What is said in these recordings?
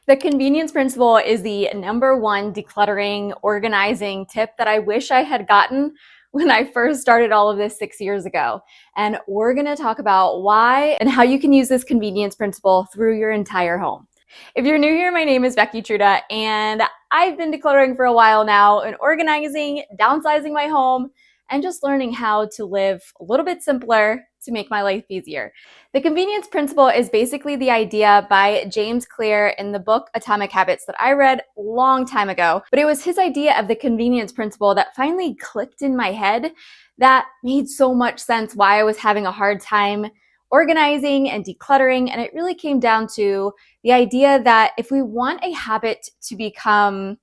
The convenience principle is the number one decluttering, organizing tip that I wish I had gotten when I first started all of this 6 years ago. And we're going to talk about why and how you can use this convenience principle through your entire home. If you're new here, my name is Becky Truda, and I've been decluttering for a while now and organizing, downsizing my home, and just learning how to live a little bit simpler to make my life easier. The convenience principle is basically the idea by James Clear in the book Atomic Habits that I read a long time ago. But it was his idea of the convenience principle that finally clicked in my head that made so much sense why I was having a hard time organizing and decluttering. And it really came down to the idea that if we want a habit to become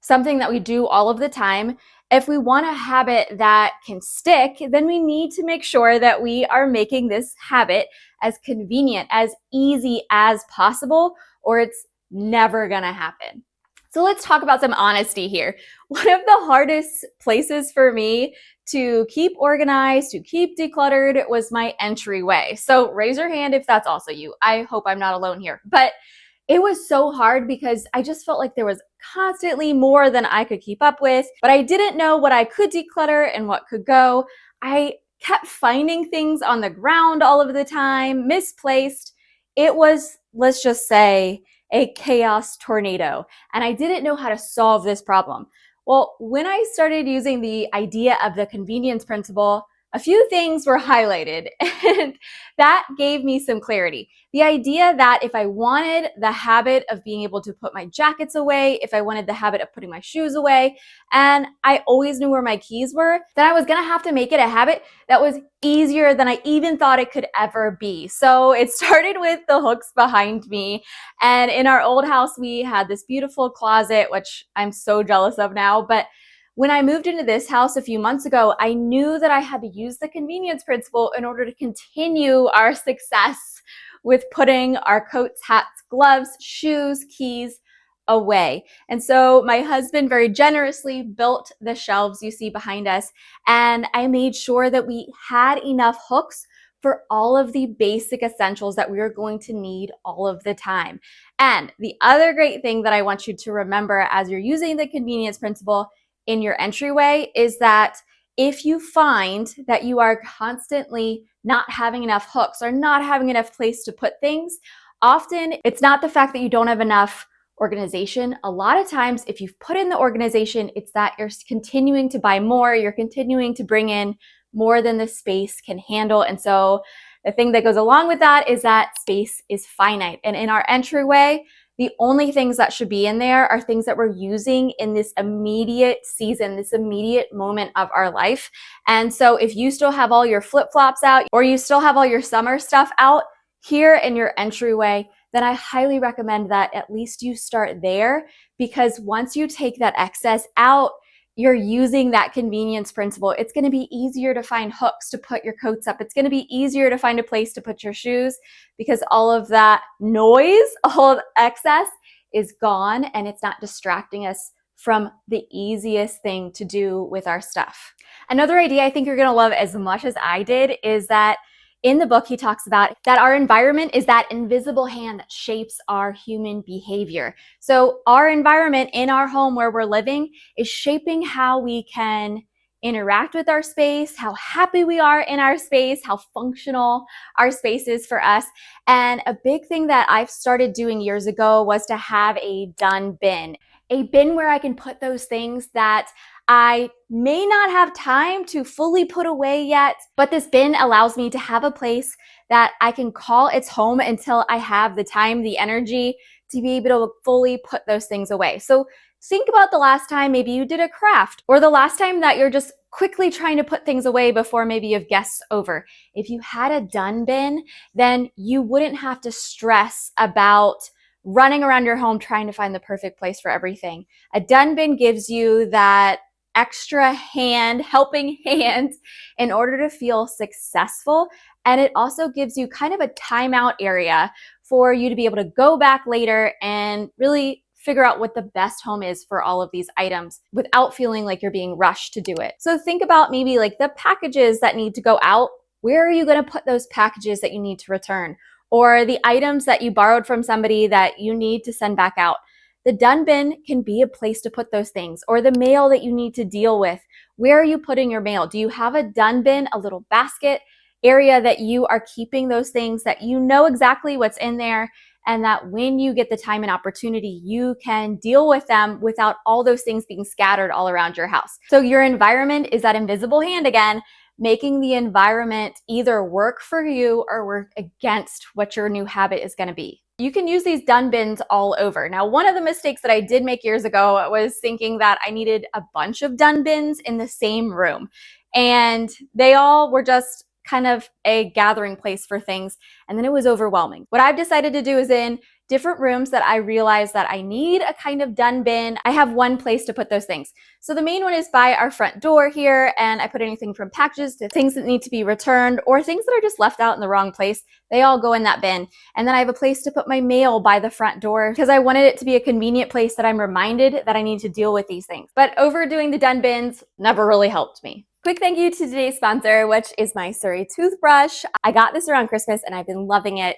something that we do all of the time, if we want a habit that can stick, then we need to make sure that we are making this habit as convenient, as easy as possible, or it's never gonna happen. So let's talk about some honesty here. One of the hardest places for me to keep organized, to keep decluttered was my entryway. So raise your hand if that's also you. I hope I'm not alone here. But it was so hard because I just felt like there was constantly more than I could keep up with, but I didn't know what I could declutter and what could go. I kept finding things on the ground all of the time, misplaced. It was, let's just say, a chaos tornado, and I didn't know how to solve this problem. Well, when I started using the idea of the convenience principle, a few things were highlighted, and that gave me some clarity. The idea that if I wanted the habit of being able to put my jackets away, if I wanted the habit of putting my shoes away, and I always knew where my keys were, then I was gonna have to make it a habit that was easier than I even thought it could ever be. So it started with the hooks behind me. And in our old house, we had this beautiful closet, which I'm so jealous of now, but when I moved into this house a few months ago, I knew that I had to use the convenience principle in order to continue our success with putting our coats, hats, gloves, shoes, keys away. And so my husband very generously built the shelves you see behind us, and I made sure that we had enough hooks for all of the basic essentials that we are going to need all of the time. And the other great thing that I want you to remember as you're using the convenience principle in your entryway is that if you find that you are constantly not having enough hooks or not having enough place to put things, often it's not the fact that you don't have enough organization. A lot of times, if you've put in the organization, it's that you're continuing to buy more, you're continuing to bring in more than the space can handle. And so the thing that goes along with that is that space is finite. And in our entryway, the only things that should be in there are things that we're using in this immediate season, this immediate moment of our life. And so if you still have all your flip-flops out or you still have all your summer stuff out here in your entryway, then I highly recommend that at least you start there, because once you take that excess out, you're using that convenience principle. It's going to be easier to find hooks to put your coats up. It's going to be easier to find a place to put your shoes because all of that noise, all of excess is gone, and it's not distracting us from the easiest thing to do with our stuff. Another idea I think you're going to love as much as I did is that in the book, he talks about that our environment is that invisible hand that shapes our human behavior. So our environment in our home where we're living is shaping how we can interact with our space, how happy we are in our space, how functional our space is for us. And a big thing that I've started doing years ago was to have a done bin where I can put those things that I may not have time to fully put away yet, but this bin allows me to have a place that I can call its home until I have the time, the energy to be able to fully put those things away. So think about the last time maybe you did a craft, or the last time that you're just quickly trying to put things away before maybe you have guests over. If you had a done bin, then you wouldn't have to stress about running around your home trying to find the perfect place for everything. A done bin gives you that extra helping hand in order to feel successful. And it also gives you kind of a timeout area for you to be able to go back later and really figure out what the best home is for all of these items without feeling like you're being rushed to do it. So think about maybe like the packages that need to go out. Where are you going to put those packages that you need to return? or the items that you borrowed from somebody that you need to send back out. The done bin can be a place to put those things, or the mail that you need to deal with. Where are you putting your mail? Do you have a done bin, a little basket area that you are keeping those things that you know exactly what's in there, and that when you get the time and opportunity, you can deal with them without all those things being scattered all around your house? So your environment is that invisible hand again, making the environment either work for you or work against what your new habit is going to be. You can use these done bins all over. Now, one of the mistakes that I did make years ago was thinking that I needed a bunch of done bins in the same room. And they all were just kind of a gathering place for things. And then it was overwhelming. What I've decided to do is in different rooms that I realize that I need a kind of done bin, I have one place to put those things. So the main one is by our front door here, and I put anything from packages to things that need to be returned or things that are just left out in the wrong place. They all go in that bin. And then I have a place to put my mail by the front door because I wanted it to be a convenient place that I'm reminded that I need to deal with these things. But overdoing the done bins never really helped me. Quick thank you to today's sponsor, which is my Surrey toothbrush. I got this around Christmas and I've been loving it.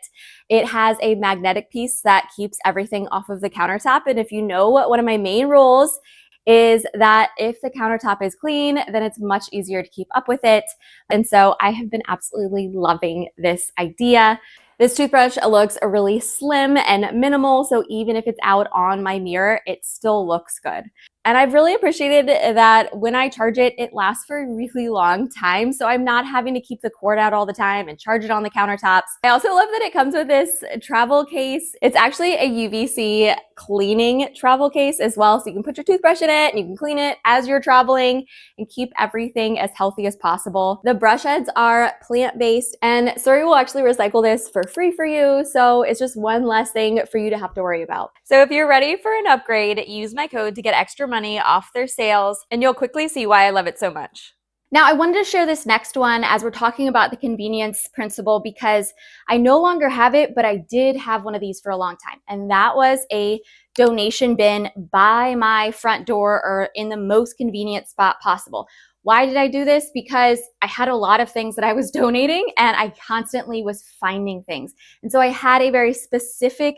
It has a magnetic piece that keeps everything off of the countertop. And if you know what one of my main rules is that if the countertop is clean, then it's much easier to keep up with it. And so I have been absolutely loving this idea. This toothbrush looks really slim and minimal, so even if it's out on my mirror, it still looks good. And I've really appreciated that when I charge it, it lasts for a really long time. So I'm not having to keep the cord out all the time and charge it on the countertops. I also love that it comes with this travel case. It's actually a UVC cleaning travel case as well. So you can put your toothbrush in it and you can clean it as you're traveling and keep everything as healthy as possible. The brush heads are plant-based and Surrey will actually recycle this for free for you. So it's just one less thing for you to have to worry about. So if you're ready for an upgrade, use my code to get extra money off their sales, and you'll quickly see why I love it so much. Now, I wanted to share this next one as we're talking about the convenience principle because I no longer have it, but I did have one of these for a long time. And that was a donation bin by my front door or in the most convenient spot possible. Why did I do this? Because I had a lot of things that I was donating and I constantly was finding things. And so I had a very specific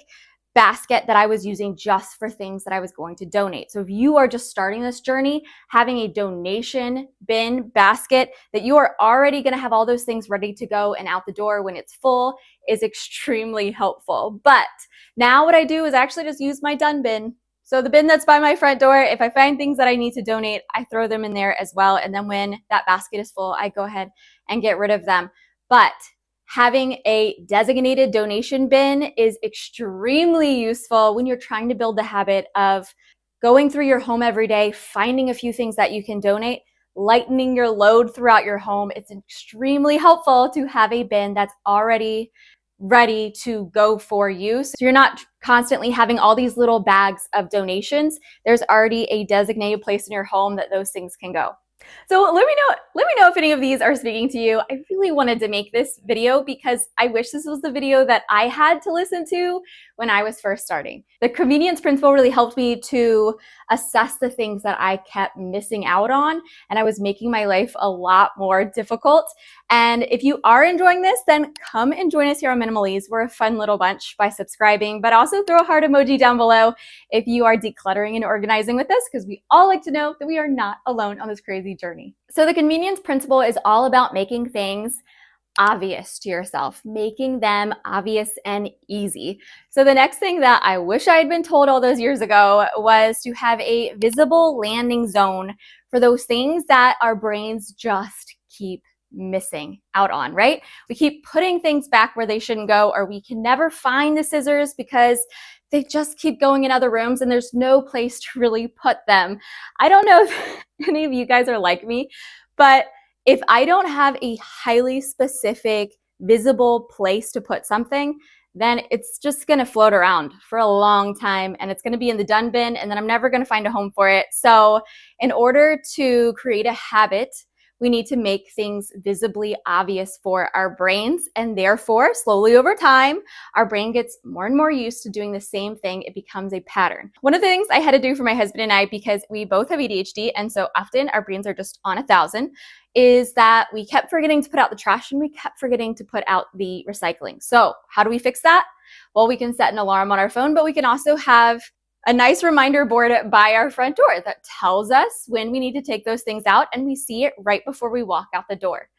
basket that I was using just for things that I was going to donate. So if you are just starting this journey, having a donation bin basket that you are already going to have all those things ready to go and out the door when it's full is extremely helpful. But now what I do is actually just use my done bin. So the bin that's by my front door, if I find things that I need to donate, I throw them in there as well. And then when that basket is full, I go ahead and get rid of them. But having a designated donation bin is extremely useful when you're trying to build the habit of going through your home every day, finding a few things that you can donate, lightening your load throughout your home. It's extremely helpful to have a bin that's already ready to go for you. So you're not constantly having all these little bags of donations. There's already a designated place in your home that those things can go. So let me know if any of these are speaking to you. I really wanted to make this video because I wish this was the video that I had to listen to when I was first starting. The convenience principle really helped me to assess the things that I kept missing out on, and I was making my life a lot more difficult. And if you are enjoying this, then come and join us here on Minimalese. We're a fun little bunch by subscribing, but also throw a heart emoji down below if you are decluttering and organizing with us, because we all like to know that we are not alone on this crazy journey. So the convenience principle is all about making things obvious to yourself, making them obvious and easy. So the next thing that I wish I had been told all those years ago was to have a visible landing zone for those things that our brains just keep missing out on, right? We keep putting things back where they shouldn't go, or we can never find the scissors because they just keep going in other rooms and there's no place to really put them. I don't know if any of you guys are like me, but if I don't have a highly specific, visible place to put something, then it's just gonna float around for a long time and it's gonna be in the done bin and then I'm never gonna find a home for it. So in order to create a habit We need to make things visibly obvious for our brains, and therefore, slowly over time, our brain gets more and more used to doing the same thing. It becomes a pattern. One of the things I had to do for my husband and I, because we both have ADHD, and so often our brains are just on 1,000, is that we kept forgetting to put out the trash and we kept forgetting to put out the recycling. So how do we fix that? Well, we can set an alarm on our phone, but we can also have a nice reminder board by our front door that tells us when we need to take those things out, and we see it right before we walk out the door.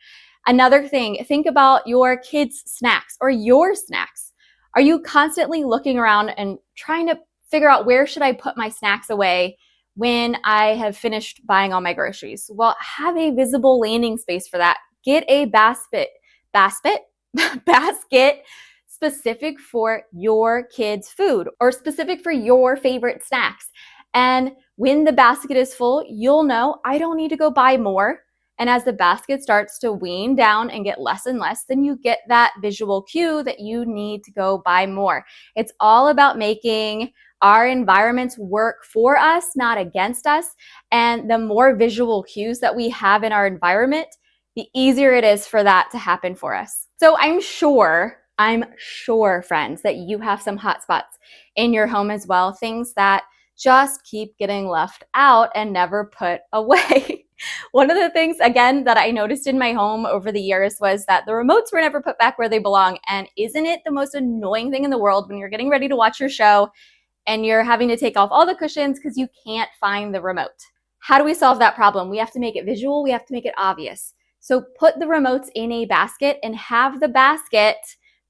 Another thing, think about your kids' snacks or your snacks. Are you constantly looking around and trying to figure out, where should I put my snacks away when I have finished buying all my groceries? Well, have a visible landing space for that. Get a basket specific for your kids' food or specific for your favorite snacks. And when the basket is full, you'll know, I don't need to go buy more. And as the basket starts to wean down and get less and less, then you get that visual cue that you need to go buy more. It's all about making our environments work for us, not against us. And the more visual cues that we have in our environment, the easier it is for that to happen for us. So I'm sure, friends, that you have some hot spots in your home as well, things that just keep getting left out and never put away. One of the things, again, that I noticed in my home over the years was that the remotes were never put back where they belong. And isn't it the most annoying thing in the world when you're getting ready to watch your show and you're having to take off all the cushions because you can't find the remote? How do we solve that problem? We have to make it visual. We have to make it obvious. So put the remotes in a basket and have the basket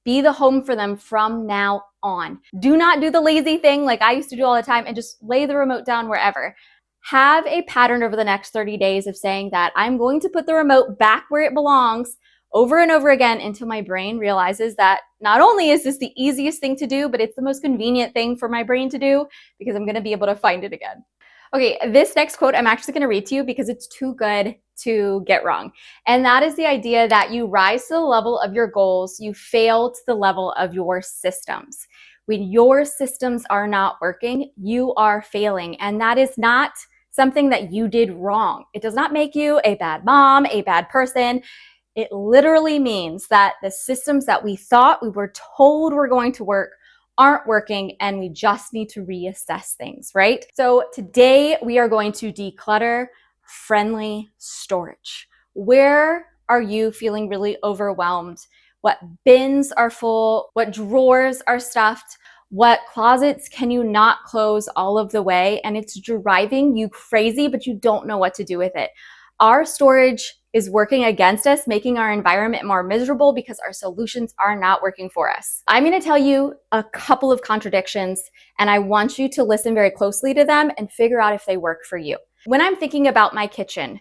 be the home for them from now on. Do not do the lazy thing like I used to do all the time and just lay the remote down wherever. Have a pattern over the next 30 days of saying that I'm going to put the remote back where it belongs over and over again until my brain realizes that not only is this the easiest thing to do, but it's the most convenient thing for my brain to do because I'm going to be able to find it again. Okay, this next quote I'm actually going to read to you because it's too good to get wrong. And that is the idea that you rise to the level of your goals, you fail to the level of your systems. When your systems are not working, you are failing. And that is not something that you did wrong. It does not make you a bad mom, a bad person. It literally means that the systems that we thought we were told were going to work aren't working, and we just need to reassess things, right? So today we are going to declutter friendly storage. Where are you feeling really overwhelmed? What bins are full? What drawers are stuffed? What closets can you not close all of the way? And it's driving you crazy, but you don't know what to do with it. Our storage is working against us, making our environment more miserable because our solutions are not working for us. I'm going to tell you a couple of contradictions, and I want you to listen very closely to them and figure out if they work for you. When I'm thinking about my kitchen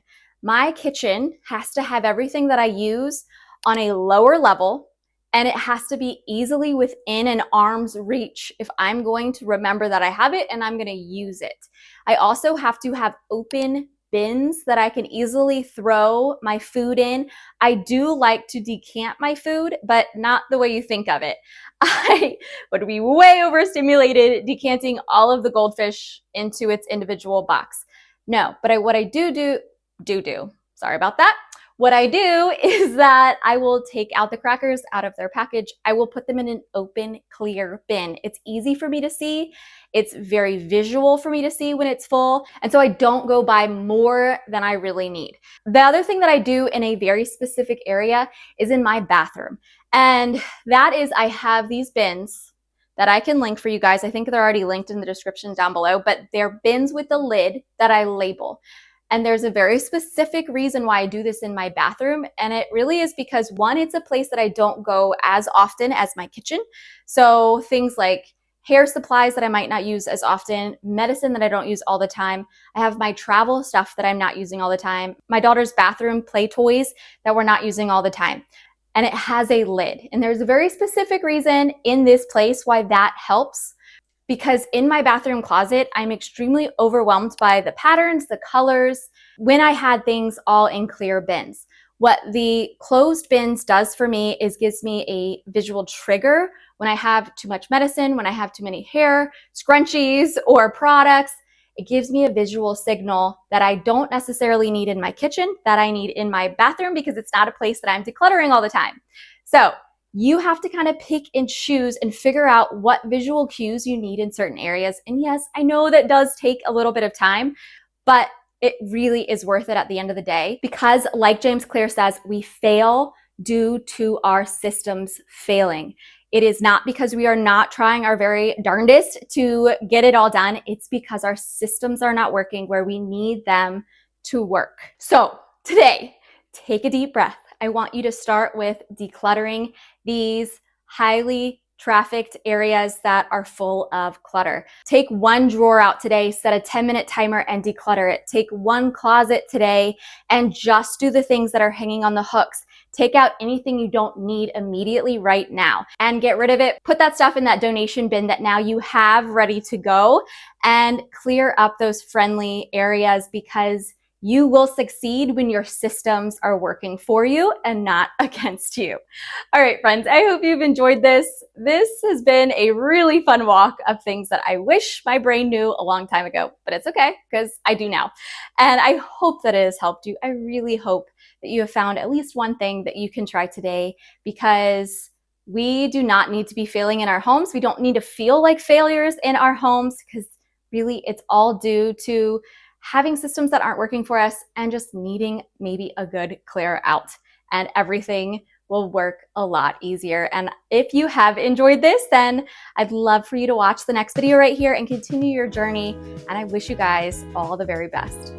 has to have everything that I use on a lower level, and it has to be easily within an arm's reach if I'm going to remember that I have it and I'm going to use it. I also have to have open bins that I can easily throw my food in. I do like to decant my food, but not the way you think of it. I would be way overstimulated decanting all of the goldfish into its individual box. No, but what I do, sorry about that. What I do is that I will take out the crackers out of their package. I will put them in an open, clear bin. It's easy for me to see. It's very visual for me to see when it's full. And so I don't go buy more than I really need. The other thing that I do in a very specific area is in my bathroom. And that is, I have these bins that I can link for you guys. I think they're already linked in the description down below, but they're bins with the lid that I label. And there's a very specific reason why I do this in my bathroom. And it really is because, one, it's a place that I don't go as often as my kitchen. So things like hair supplies that I might not use as often, medicine that I don't use all the time. I have my travel stuff that I'm not using all the time, my daughter's bathroom play toys that we're not using all the time. And it has a lid. And there's a very specific reason in this place why that helps. Because in my bathroom closet, I'm extremely overwhelmed by the patterns, the colors, when I had things all in clear bins. What the closed bins does for me is gives me a visual trigger when I have too much medicine, when I have too many hair scrunchies or products. It gives me a visual signal that I don't necessarily need in my kitchen, that I need in my bathroom, because it's not a place that I'm decluttering all the time. So you have to kind of pick and choose and figure out what visual cues you need in certain areas. And yes, I know that does take a little bit of time, but it really is worth it at the end of the day, because like James Clear says, we fail due to our systems failing. It is not because we are not trying our very darndest to get it all done. It's because our systems are not working where we need them to work. So today, take a deep breath. I want you to start with decluttering these highly trafficked areas that are full of clutter. Take one drawer out today, set a 10-minute timer and declutter it. Take one closet today and just do the things that are hanging on the hooks. Take out anything you don't need immediately right now and get rid of it. Put that stuff in that donation bin that now you have ready to go, and clear up those friendly areas, because you will succeed when your systems are working for you and not against you. All right, friends, I hope you've enjoyed this. This has been a really fun walk of things that I wish my brain knew a long time ago, but it's okay because I do now. And I hope that it has helped you. I really hope that you have found at least one thing that you can try today, because we do not need to be failing in our homes. We don't need to feel like failures in our homes, because really it's all due to having systems that aren't working for us and just needing maybe a good clear out, and everything will work a lot easier. And if you have enjoyed this, then I'd love for you to watch the next video right here and continue your journey. And I wish you guys all the very best.